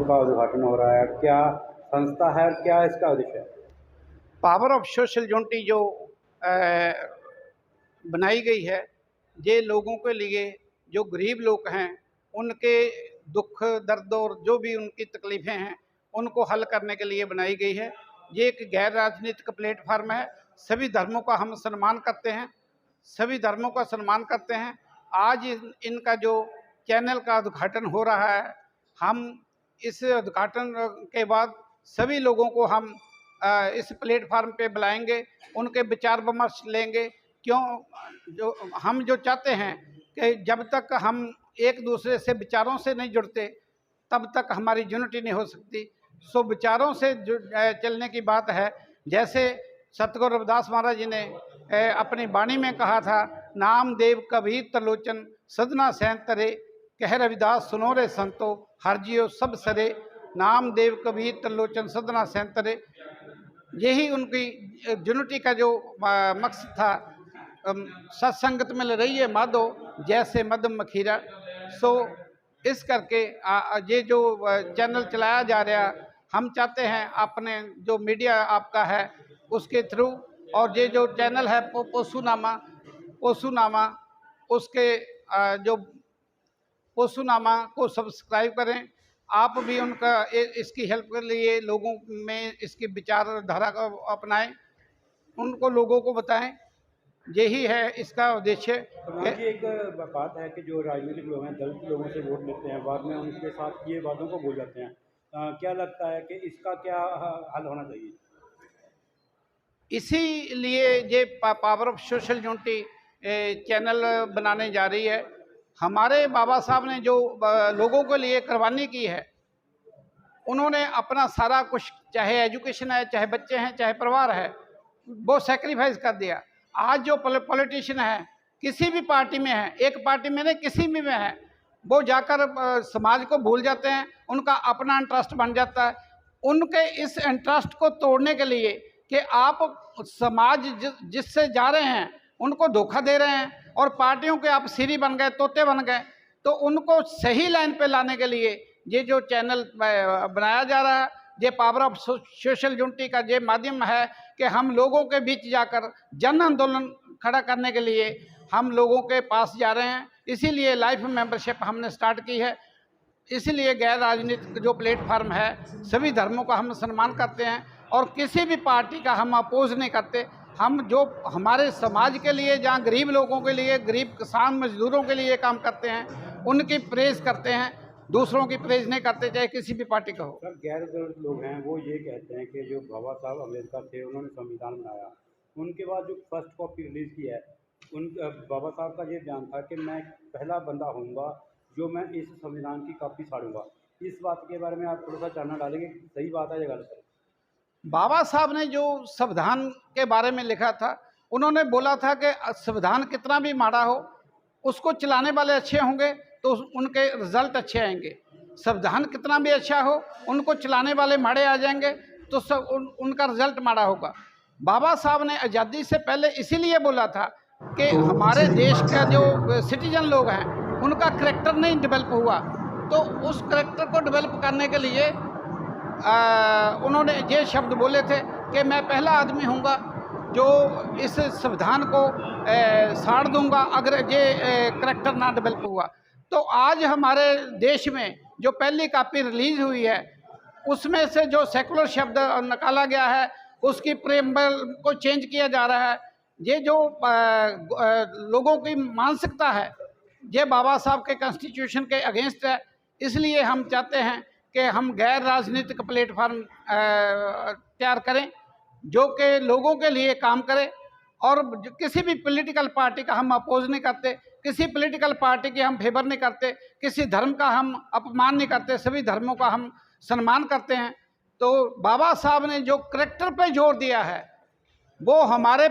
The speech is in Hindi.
का उद्घाटन हो रहा है, क्या संस्था है और क्या इसका उद्देश्य है? पावर ऑफ सोशल यूनिटी जो बनाई गई है, ये लोगों के लिए, जो गरीब लोग हैं उनके दुख दर्द और जो भी उनकी तकलीफ़ें हैं उनको हल करने के लिए बनाई गई है। ये एक गैर राजनीतिक प्लेटफार्म है। सभी धर्मों का हम सम्मान करते हैं, सभी धर्मों का सम्मान करते हैं। आज इनका जो चैनल का उद्घाटन हो रहा है, हम इस उद्घाटन के बाद सभी लोगों को हम इस प्लेटफार्म पे बुलाएंगे, उनके विचार विमर्श लेंगे। क्यों हम जो चाहते हैं कि जब तक हम एक दूसरे से विचारों से नहीं जुड़ते तब तक हमारी यूनिटी नहीं हो सकती। सो विचारों से चलने की बात है। जैसे सतगुरु रविदास महाराज जी ने अपनी वाणी में कहा था, नाम देव कबीर तलोचन सदना सैन तरे, कह रविदास सुनो रे संतो हर जियो सब सरे। नाम देव कबीर तलोचन सदना सैन तरे, यही उनकी यूनिटी का जो मकसद था। सत्संगत मिल रही है माधो जैसे मधु मखीरा। सो इस करके ये जो चैनल चलाया जा रहा, हम चाहते हैं अपने जो मीडिया आपका है उसके थ्रू, और ये जो चैनल है पोसूनामा उसके जो पोसूनामा को सब्सक्राइब करें। आप भी उनका इसकी हेल्प के लिए लोगों में इसकी विचारधारा को अपनाएं, उनको लोगों को बताएं। यही है इसका उद्देश्य। एक बात है कि जो राजनीतिक लोग हैं दलित लोगों से वोट लेते हैं, बाद में उनके साथ ये बातों को भूल जाते हैं। क्या लगता है कि इसका क्या हल होना चाहिए? इसीलिए ये power of social unity channel बनाने जा रही है। हमारे बाबा साहब ने जो लोगों के लिए कुर्बानी की है, उन्होंने अपना सारा कुछ, चाहे एजुकेशन है, चाहे बच्चे हैं, चाहे परिवार है, वो सेक्रीफाइस कर दिया। आज जो पॉलिटिशियन है, किसी भी पार्टी में है, एक पार्टी में नहीं किसी भी में है, वो जाकर समाज को भूल जाते हैं, उनका अपना इंटरेस्ट बन जाता है। उनके इस इंटरेस्ट को तोड़ने के लिए कि आप समाज जिससे जा रहे हैं उनको धोखा दे रहे हैं और पार्टियों के आप सीरी बन गए, तोते बन गए, तो उनको सही लाइन पे लाने के लिए ये जो चैनल बनाया जा रहा है, ये पावर ऑफ सोशल यूनिटी का ये माध्यम है कि हम लोगों के बीच जाकर जन आंदोलन खड़ा करने के लिए हम लोगों के पास जा रहे हैं। इसीलिए लाइफ मेंबरशिप हमने स्टार्ट की है। इसीलिए गैर राजनीतिक जो प्लेटफार्म है, सभी धर्मों का हम सम्मान करते हैं और किसी भी पार्टी का हम अपोज नहीं करते। हम जो हमारे समाज के लिए, जहाँ गरीब लोगों के लिए, गरीब किसान मजदूरों के लिए काम करते हैं, उनकी प्रेज करते हैं, दूसरों की प्रेज नहीं करते, चाहे किसी भी पार्टी का हो। सर, गैर दलित लोग हैं वो ये कहते हैं कि जो बाबा साहब अम्बेडकर थे उन्होंने संविधान बनाया, उनके बाद जो फर्स्ट कॉपी रिलीज़ की है, उन बाबा साहब का ये बयान था कि मैं पहला बंदा होऊंगा जो मैं इस संविधान की कॉपी फाड़ूंगा। इस बात के बारे में आप थोड़ा सा चानना डालेंगे, सही बात है या गलत है? बाबा साहब ने जो संविधान के बारे में लिखा था, उन्होंने बोला था कि संविधान कितना भी माड़ा हो, उसको चलाने वाले अच्छे होंगे तो उनके रिजल्ट अच्छे आएंगे। संविधान कितना भी अच्छा हो, उनको चलाने वाले माड़े आ जाएंगे तो उनका रिजल्ट माड़ा होगा। बाबा साहब ने आज़ादी से पहले इसीलिए बोला था कि हमारे देश का जो सिटीजन लोग हैं उनका करैक्टर नहीं डेवलप हुआ, तो उस करैक्टर को डेवलप करने के लिए उन्होंने ये शब्द बोले थे कि मैं पहला आदमी हूँगा जो इस संविधान को साड़ दूंगा अगर ये करैक्टर ना डेवलप हुआ। तो आज हमारे देश में जो पहली कॉपी रिलीज हुई है, उसमें से जो सेकुलर शब्द निकाला गया है, उसकी प्रेम्बल को चेंज किया जा रहा है। ये जो लोगों की मानसिकता है, ये बाबा साहब के कॉन्स्टिट्यूशन के अगेंस्ट है। इसलिए हम चाहते हैं कि हम गैर राजनीतिक प्लेटफार्म तैयार करें जो कि लोगों के लिए काम करे, और किसी भी पॉलिटिकल पार्टी का हम अपोज नहीं करते, किसी पॉलिटिकल पार्टी के हम फेवर नहीं करते, किसी धर्म का हम अपमान नहीं करते, सभी धर्मों का हम सम्मान करते हैं। तो बाबा साहब ने जो करैक्टर पे जोर दिया है वो हमारे